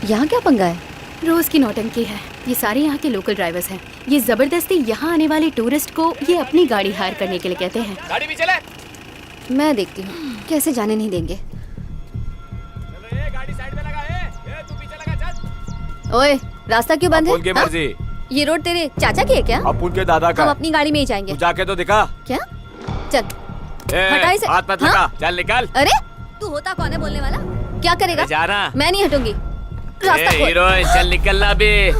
यहाँ क्या पंगा है? रोज की नौटंकी है। ये सारे यहाँ के लोकल ड्राइवर्स हैं। ये जबरदस्ती यहाँ आने वाले टूरिस्ट को ये अपनी गाड़ी हायर करने के लिए कहते हैं। गाड़ी भी चले। मैं देखती हूँ कैसे जाने नहीं देंगे। चलो ये गाड़ी साइड में लगा है। तू पीछे लगा चल। ओए रास्ता क्यों बंद है? उनकी मर्जी। ये रोड तेरे चाचा की है क्या? अब उनके दादा का। हम अपनी गाड़ी में ही जाएंगे। तू जाके तो दिखा। क्या? चल हटा इसे। हाथ मत लगा। चल निकल। अरे तू होता कौन है बोलने वाला? क्या करेगा? जाना। मैं नहीं हटूंगी। रास्ता खोल। हीरोइन चल निकलना भी।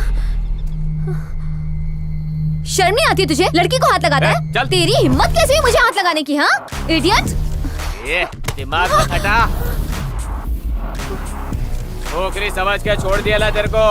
शर्म नहीं आती तुझे? लड़की को हाथ लगाता है? चल। तेरी हिम्मत कैसे हुई मुझे हाथ लगाने की? हाँ इडियट। ये दिमाग मत हटा। छोकरी समझ के छोड़ दिया ला तेरे को।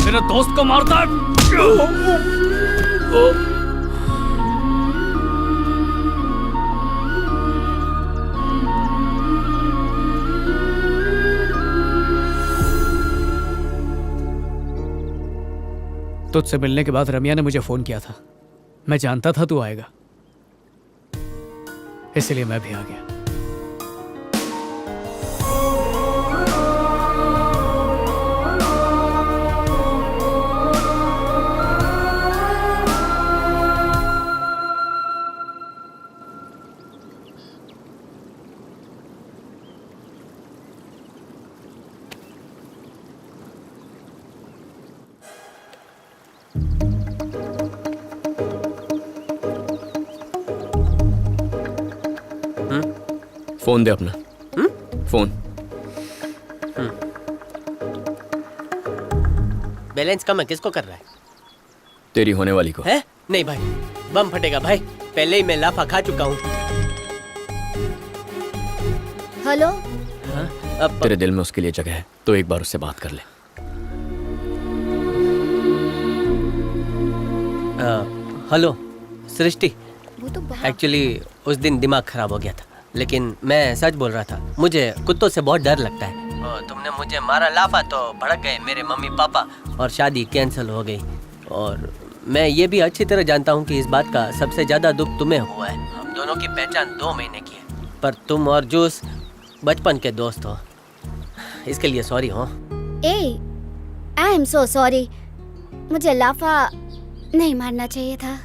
मेरे दोस्त को मारता है। तुझसे मिलने के बाद रमिया ने मुझे फोन किया था। मैं जानता था तू आएगा, इसलिए मैं भी आ गया। फोन दे अपना। फोन। बैलेंस कम है, किसको कर रहा है? तेरी होने वाली को। है? नहीं भाई, बम फटेगा भाई। पहले ही मैं लाफा खा चुका हूँ। हेलो। हाँ, अब तेरे दिल में उसके लिए जगह है तो एक बार उससे बात कर ले। हेलो सृष्टि। वो तो एक्चुअली उस दिन दिमाग खराब हो गया था, लेकिन मैं सच बोल रहा था। मुझे कुत्तों से बहुत डर लगता है। और तुमने मुझे मारा लाफा तो भड़क गए मेरे मम्मी पापा और शादी कैंसिल हो गई। और मैं ये भी अच्छी तरह जानता हूँ कि इस बात का सबसे ज़्यादा दुख तुम्हें हुआ है। हम दोनों की पहचान 2 महीने की है, पर तुम और जूस बचपन के दोस्त हो। इसके लिए सॉरी हो। I am so sorry. मुझे लाफा नहीं मारना चाहिए था।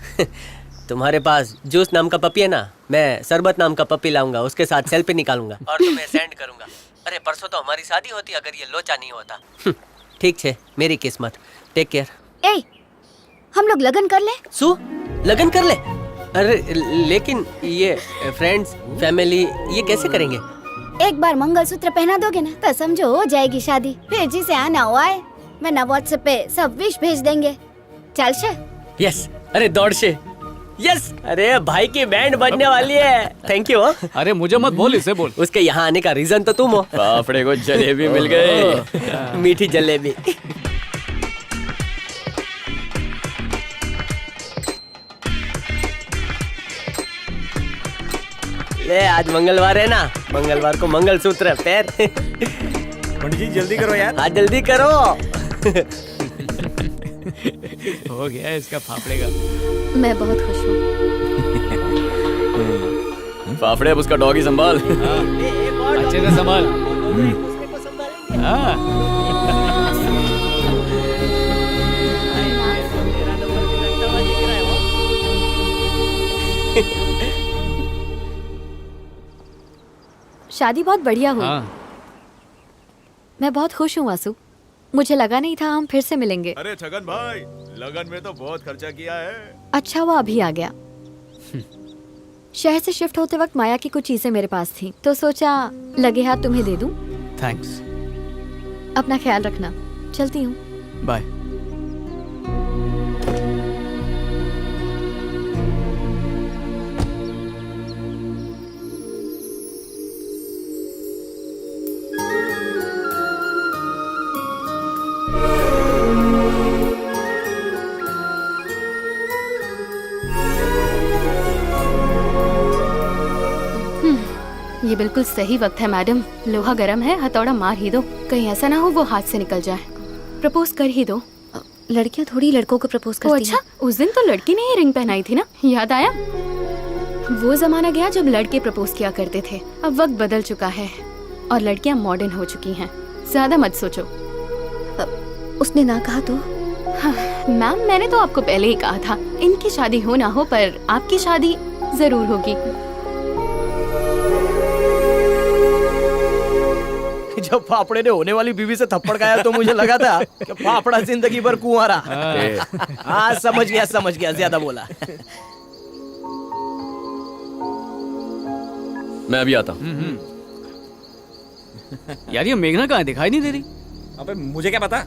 तुम्हारे पास जूस नाम का पपी है ना, मैं शरबत नाम का पपी लाऊंगा, उसके साथ सेल्फी निकालूंगा और तुम्हें सेंड करूंगा। अरे परसों तो हमारी शादी होती अगर ये लोचा नहीं होता। ठीक है, मेरी किस्मत। Take care. हम लोग लगन कर ले। सु लगन कर ले? अरे लेकिन ये फ्रेंड्स फैमिली ये कैसे करेंगे? एक बार मंगलसूत्र पहना दोगे ना तो समझो हो जाएगी शादी। फिर जिसे आना हो आए, वरना व्हाट्सएप पे सब विश भेज देंगे। चल शे। यस। अरे दौड़ शे। यस। अरे भाई की बैंड बजने वाली है। Thank you. अरे मुझे मत बोल, इसे बोल। उसके यहाँ आने का रीजन तो तुम हो। फाफड़े को जलेबी मिल गई। मीठी जलेबी। ले आज मंगलवार है ना, मंगलवार को मंगलसूत्र पैर। पंडित जी जल्दी करो यार। हाँ जल्दी करो। हो गया इसका फाफड़े का। मैं बहुत खुश हूँ। फाफड़े अब उसका डॉगी संभाल। अच्छे से संभाल। हाँ। शादी बहुत बढ़िया हुई। हाँ। मैं बहुत खुश हूँ वासु। मुझे लगा नहीं था हम फिर से मिलेंगे। अरे छगन भाई, लगन में तो बहुत खर्चा किया है। अच्छा वो अभी आ गया। शहर से शिफ्ट होते वक्त माया की कुछ चीजें मेरे पास थी तो सोचा लगे हाथ तुम्हें दे दूं। थैंक्स। अपना ख्याल रखना, चलती हूँ। बाय। ये बिल्कुल सही वक्त है मैडम। लोहा गर्म है, हथौड़ा मार ही दो, कहीं ऐसा ना हो वो हाथ से निकल जाए। प्रपोज कर ही दो। लड़कियां थोड़ी लड़कों को प्रपोज ओ करती अच्छा, उस दिन तो लड़की ने ही रिंग पहनाई थी ना, याद आया? वो जमाना गया जब लड़के प्रपोज किया करते थे। अब वक्त बदल चुका है और लड़कियां मॉडर्न हो चुकी हैं। ज्यादा मत सोचो। हैं। उसने ना कहा तो? हाँ, मैम मैंने तो आपको पहले ही कहा था, इनकी शादी हो ना हो पर आपकी शादी जरूर होगी। जब फाफड़े ने होने वाली बीवी से थप्पड़ खाया तो मुझे लगा था कि फाफड़ा जिंदगी भर कुंवारा। हाँ समझ गया, ज्यादा बोला। मैं अभी आता हूँ। यार ये मेघना कहाँ है? दिखाई नहीं दे रही। अबे मुझे क्या पता।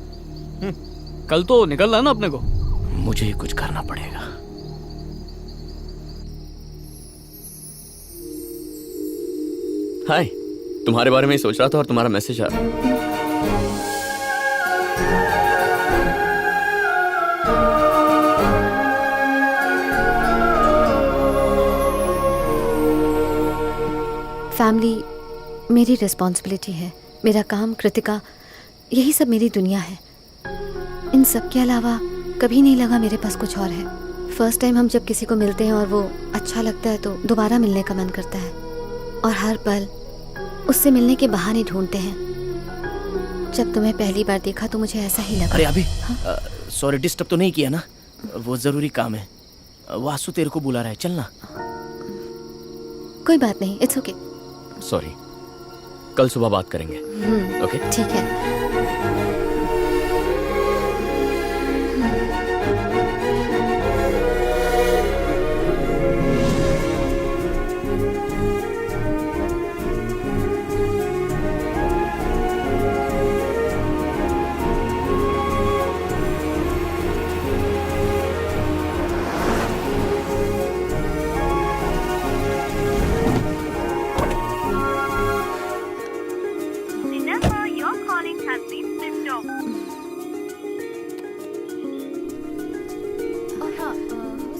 कल तो निकलना ना अपने को। मुझे ही कुछ करना पड़ेगा। हाय, तुम्हारे बारे में ही सोच रहा था और तुम्हारा मैसेज आ रहा। फैमिली मेरी रिस्पॉन्सिबिलिटी है, मेरा काम, कृतिका, यही सब मेरी दुनिया है। इन सब के अलावा कभी नहीं लगा मेरे पास कुछ और है। फर्स्ट टाइम हम जब किसी को मिलते हैं और वो अच्छा लगता है तो दोबारा मिलने का मन करता है और हर पल उससे मिलने के बहाने ढूंढते हैं। जब तुम्हें पहली बार देखा तो मुझे ऐसा ही लगा। अरे अभी सॉरी, डिस्टर्ब तो नहीं किया ना? वो जरूरी काम है। वासु तेरे को बुला रहा है, चलना। कोई बात नहीं, इट्स ओके। सॉरी, कल सुबह बात करेंगे। ओके ठीक है।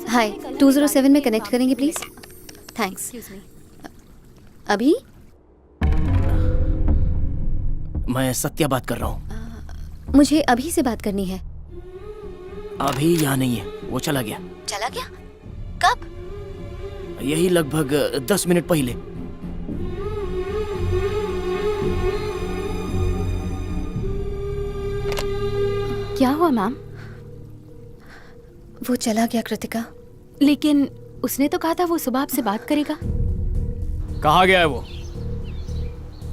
हाय, 207 में कनेक्ट करेंगे प्लीज। थैंक्स। अभी मैं सत्या बात कर रहा हूँ। मुझे अभी से बात करनी है। अभी यहाँ नहीं है, वो चला गया। चला गया? कब? यही लगभग 10 मिनट पहले। क्या हुआ मैम? वो चला गया कृतिका। लेकिन उसने तो कहा था वो सुबह आपसे बात करेगा। कहाँ गया है वो?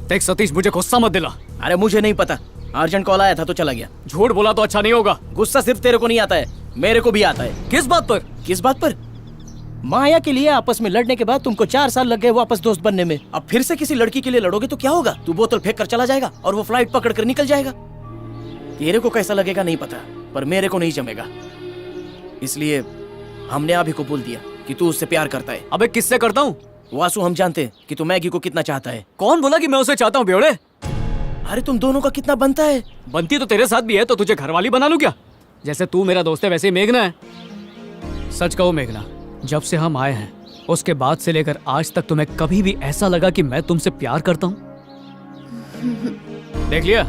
देख सतीश, मुझे गुस्सा मत दिला। अरे मुझे नहीं पता, अर्जेंट कॉल आया था तो चला गया। झूठ बोला तो अच्छा नहीं होगा। गुस्सा सिर्फ तेरे को नहीं आता है, मेरे को भी आता है। किस बात पर? किस बात पर? माया के लिए आपस में लड़ने के बाद तुमको 4 साल लग गए वापस दोस्त बनने में। अब फिर से किसी लड़की के लिए लड़ोगे तो क्या होगा? तू बोतल फेंक कर चला जाएगा और वो फ्लाइट पकड़ कर निकल जाएगा। तेरे को कैसा लगेगा नहीं पता, पर मेरे को नहीं जमेगा। इसलिए हमने अभी को बोल दिया कि तू उससे प्यार करता है। अबे किससे करता हूँ? वासु, हम जानते हैं कि तू मैगी को कितना चाहता है। कौन बोला कि मैं उसे चाहता हूँ बेवड़े? अरे तुम दोनों का कितना बनता है? बनती तो तेरे साथ भी है, तो तुझे घरवाली बना लूं क्या? जैसे तू मेरा दोस्त है वैसे ही मेघना है। सच कहो मेघना, जब से हम आए हैं उसके बाद से लेकर आज तक तुम्हें कभी भी ऐसा लगा कि मैं तुमसे प्यार करता हूँ? देख लिया,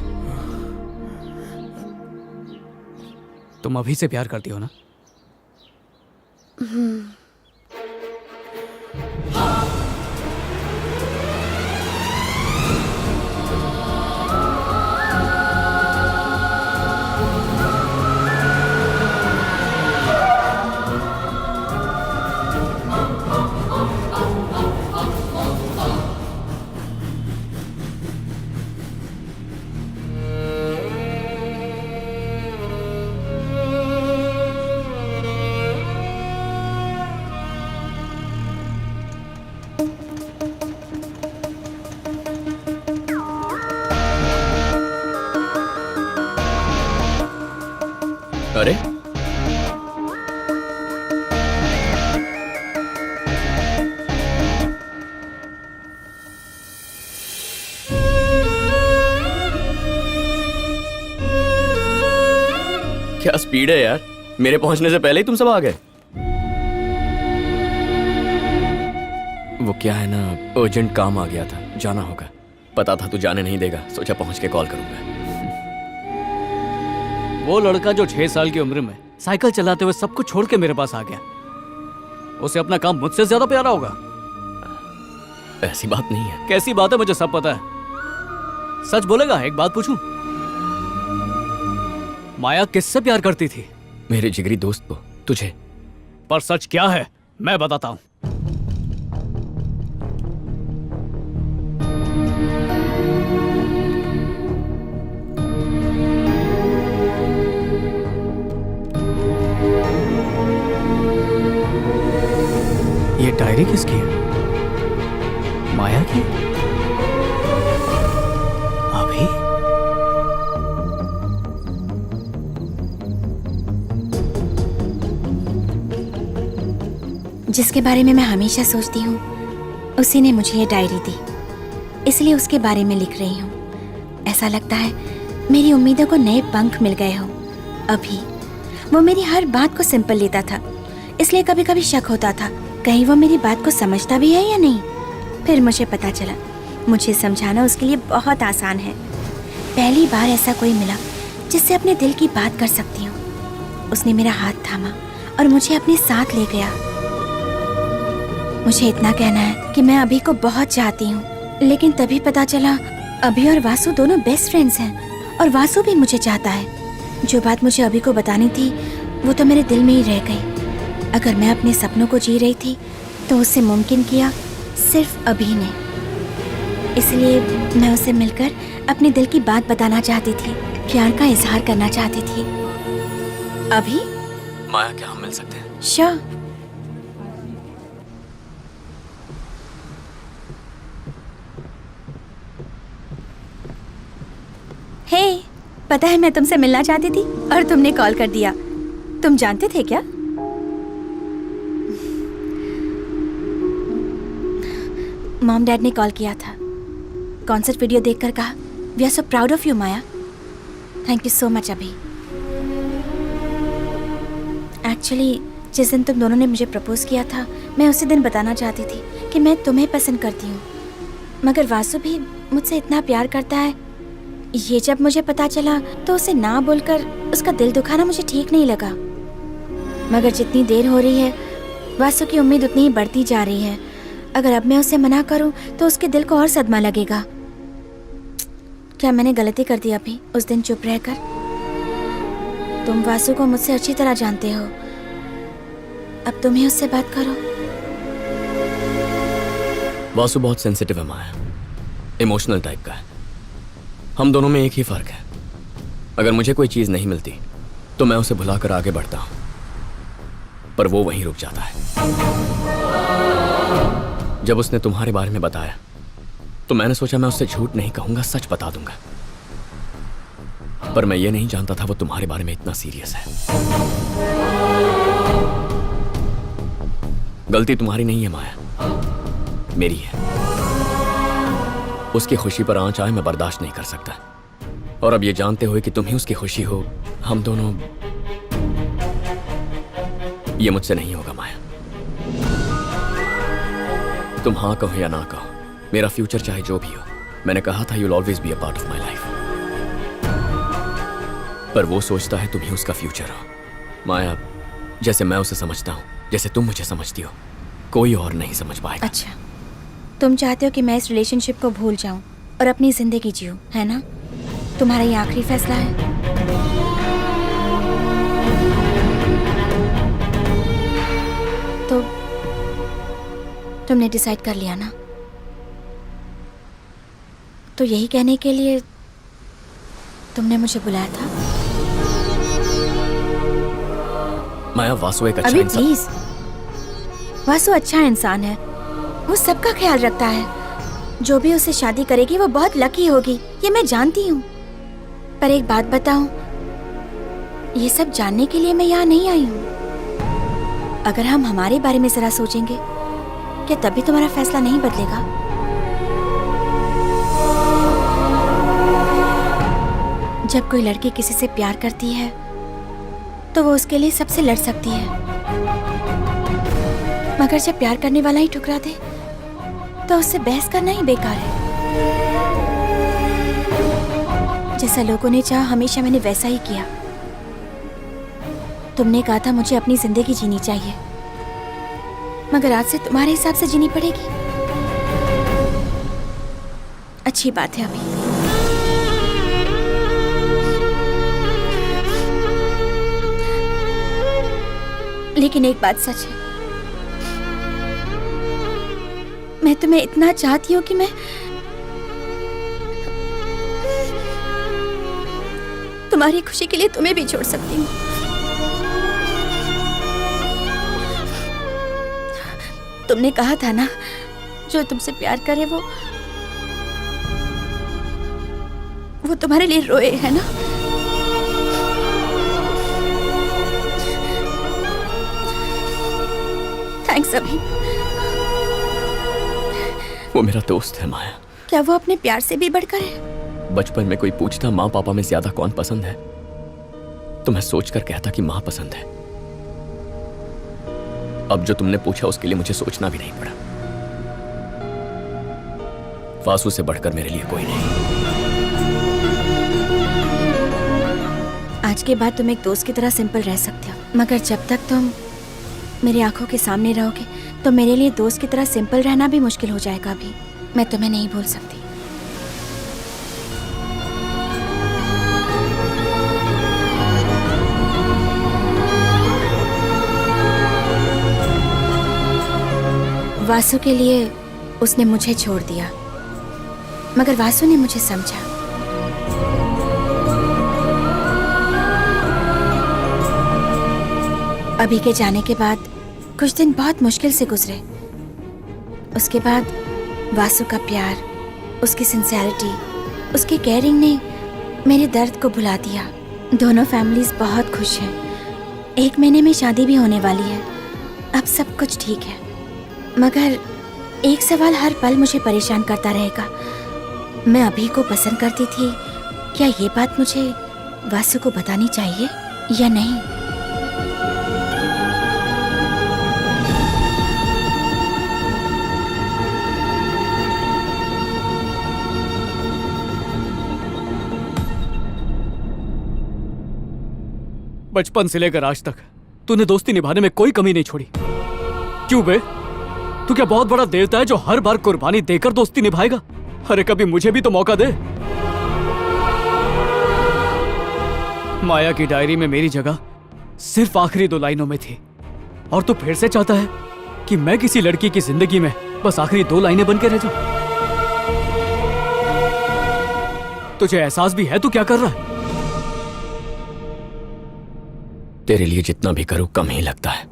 तुम अभी से प्यार करती हो ना? अरे क्या स्पीड है यार, मेरे पहुंचने से पहले ही तुम सब आ गए। वो क्या है ना, अर्जेंट काम आ गया था, जाना होगा। पता था तू जाने नहीं देगा, सोचा पहुंच के कॉल करूंगा। वो लड़का जो 6 साल की उम्र में साइकिल चलाते हुए सब कुछ छोड़ के मेरे पास आ गया, उसे अपना काम मुझसे ज्यादा प्यारा होगा। ऐसी बात नहीं है। कैसी बात है, मुझे सब पता है। सच बोलेगा? एक बात पूछूं, माया किससे प्यार करती थी? मेरे जिगरी दोस्त को, तुझे। पर सच क्या है मैं बताता हूं। ये डायरी किसकी है? माया की? अभी? जिसके बारे में मैं हमेशा सोचती हूँ उसी ने मुझे ये डायरी दी, इसलिए उसके बारे में लिख रही हूँ। ऐसा लगता है मेरी उम्मीदों को नए पंख मिल गए हों। अभी वो मेरी हर बात को सिंपल लेता था, इसलिए कभी कभी शक होता था कहीं वो मेरी बात को समझता भी है या नहीं। फिर मुझे पता चला मुझे समझाना उसके लिए बहुत आसान है। पहली बार ऐसा कोई मिला जिससे अपने दिल की बात कर सकती हूँ। उसने मेरा हाथ थामा और मुझे अपने साथ ले गया। मुझे इतना कहना है कि मैं अभी को बहुत चाहती हूँ, लेकिन तभी पता चला अभी और वासु दोनों बेस्ट फ्रेंड्स हैं और वासु भी मुझे चाहता है। जो बात मुझे अभी को बतानी थी वो तो मेरे दिल में ही रह गई। अगर मैं अपने सपनों को जी रही थी तो उसे मुमकिन किया सिर्फ अभी ने। इसलिए मैं उसे मिलकर अपने दिल की बात बताना चाहती थी, प्यार का इजहार करना चाहती थी। अभी माया, क्या हम मिल सकते हैं? श्योर। हे, पता है मैं तुमसे मिलना चाहती थी और तुमने कॉल कर दिया। तुम जानते थे क्या? मॉम डैड ने कॉल किया था, कॉन्सर्ट वीडियो देखकर कहा we are so proud of you Maya. Thank you so much. अभी एक्चुअली जिस दिन तुम दोनों ने मुझे प्रपोज किया था मैं उसी दिन बताना चाहती थी कि मैं तुम्हें पसंद करती हूँ, मगर वासु भी मुझसे इतना प्यार करता है। ये जब मुझे पता चला तो उसे ना बोलकर उसका दिल दुखाना मुझे ठीक नहीं लगा। मगर जितनी देर हो रही है वासु की उम्मीद उतनी ही बढ़ती जा रही है। अगर अब मैं उसे मना करूं तो उसके दिल को और सदमा लगेगा। क्या मैंने गलती कर दी अभी उस दिन चुप रहकर? तुम वासु को मुझसे अच्छी तरह जानते हो, अब तुम ही उससे बात करो। वासु बहुत सेंसिटिव है माया, इमोशनल टाइप का है। हम दोनों में एक ही फर्क है, अगर मुझे कोई चीज नहीं मिलती तो मैं उसे भुलाकर आगे बढ़ता हूं, पर वो वहीं रुक जाता है। जब उसने तुम्हारे बारे में बताया तो मैंने सोचा मैं उससे झूठ नहीं कहूंगा, सच बता दूंगा। पर मैं ये नहीं जानता था वो तुम्हारे बारे में इतना सीरियस है। गलती तुम्हारी नहीं है माया, मेरी है। उसकी खुशी पर आंच आए मैं बर्दाश्त नहीं कर सकता, और अब ये जानते हुए कि तुम ही उसकी खुशी हो, हम दोनों, ये मुझसे नहीं होगा माया। तुम हाँ कहो या ना कहो, मेरा फ्यूचर चाहे जो भी हो, मैंने कहा था you'll always be a part of my life। पर वो सोचता है तुम ही उसका फ्यूचर हो। माया, जैसे मैं उसे समझता हूँ, जैसे तुम मुझे समझती हो, कोई और नहीं समझ पाएगा। अच्छा, तुम चाहते हो कि मैं इस रिलेशनशिप को भूल जाऊं और अपनी जिंदगी जीऊं, है ना? तुम्हारा ये आखिरी फैसला है? तो तुमने डिसाइड कर लिया ना? तो यही कहने के लिए तुमने मुझे बुलाया था? माया, वासु एक अच्छा अभी इंसान। प्लीज, वासु अच्छा इंसान है, वो सबका ख्याल रखता है। जो भी उससे शादी करेगी वो बहुत लकी होगी, ये मैं जानती हूँ। पर एक बात बताऊं, ये सब जानने के लिए मैं यहाँ नहीं आई हूँ। अगर हम हमारे बारे में जरा सोचेंगे, क्या तभी तुम्हारा फैसला नहीं बदलेगा? जब कोई लड़की किसी से प्यार करती है तो वो उसके लिए सबसे लड़ सकती है, मगर जब प्यार करने वाला ही ठुकरा दे तो उससे बहस करना ही बेकार है। जैसा लोगों ने चाहा हमेशा मैंने वैसा ही किया। तुमने कहा था मुझे अपनी जिंदगी जीनी चाहिए, मगर आज से तुम्हारे हिसाब से जीनी पड़ेगी। अच्छी बात है अभी। लेकिन एक बात सच है, मैं तुम्हें इतना चाहती हूँ कि मैं तुम्हारी खुशी के लिए तुम्हें भी छोड़ सकती हूँ। तुमने कहा था ना, जो तुमसे प्यार करे वो तुम्हारे लिए रोए, है ना? थैंक्स अभी। वो मेरा दोस्त है माया। क्या वो अपने प्यार से भी बढ़कर है? बचपन में कोई पूछता माँ पापा में ज्यादा कौन पसंद है, तो मैं सोचकर कहता कि माँ पसंद है। अब जो तुमने पूछा उसके लिए मुझे सोचना भी नहीं पड़ा। वासु से बढ़कर मेरे लिए कोई नहीं। आज के बाद तुम एक दोस्त की तरह सिंपल रह सकते हो, मगर जब तक तुम मेरी आंखों के सामने रहोगे तो मेरे लिए दोस्त की तरह सिंपल रहना भी मुश्किल हो जाएगा। अभी मैं तुम्हें नहीं भूल सकती। वासु के लिए उसने मुझे छोड़ दिया, मगर वासु ने मुझे समझा। अभी के जाने के बाद कुछ दिन बहुत मुश्किल से गुजरे। उसके बाद वासु का प्यार, उसकी सिंसियरिटी, उसकी केयरिंग ने मेरे दर्द को भुला दिया। दोनों फैमिलीज बहुत खुश हैं। 1 महीने में शादी भी होने वाली है। अब सब कुछ ठीक है, मगर एक सवाल हर पल मुझे परेशान करता रहेगा। मैं अभी को पसंद करती थी, क्या ये बात मुझे वासु को बतानी चाहिए या नहीं? बचपन से लेकर आज तक तूने दोस्ती निभाने में कोई कमी नहीं छोड़ी। क्यों बे? तू क्या बहुत बड़ा देवता है जो हर बार कुर्बानी देकर दोस्ती निभाएगा? अरे कभी मुझे भी तो मौका दे। माया की डायरी में मेरी जगह सिर्फ आखिरी 2 लाइनों में थी, और तू फिर से चाहता है कि मैं किसी लड़की की जिंदगी में बस आखिरी 2 लाइनें बन के रह जाऊं? तुझे एहसास भी है तू क्या कर रहा है? तेरे लिए जितना भी करूं कम ही लगता है,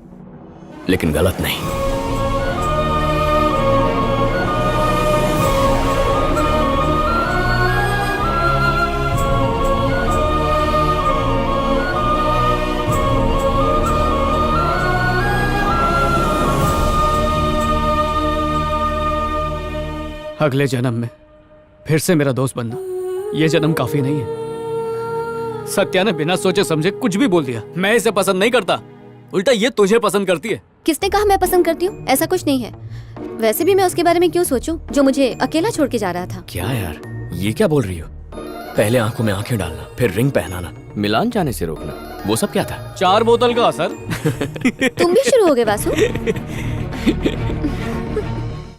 लेकिन गलत नहीं। अगले जन्म में फिर से मेरा दोस्त बनना, ये जन्म काफी नहीं है। सत्या ने बिना सोचे समझे कुछ भी बोल दिया। मैं इसे पसंद नहीं करता, उल्टा ये तुझे पसंद करती है। किसने कहा मैं पसंद करती हूँ? ऐसा कुछ नहीं है। वैसे भी मैं उसके बारे में क्यों सोचूं जो मुझे अकेला छोड़ के जा रहा था। क्या यार, ये क्या बोल रही हो? पहले आंखों में आंखें डालना, फिर रिंग पहनाना, मिलान जाने से रोकना, वो सब क्या था? 4 बोतल का असर। तुम भी शुरू हो गए वासु।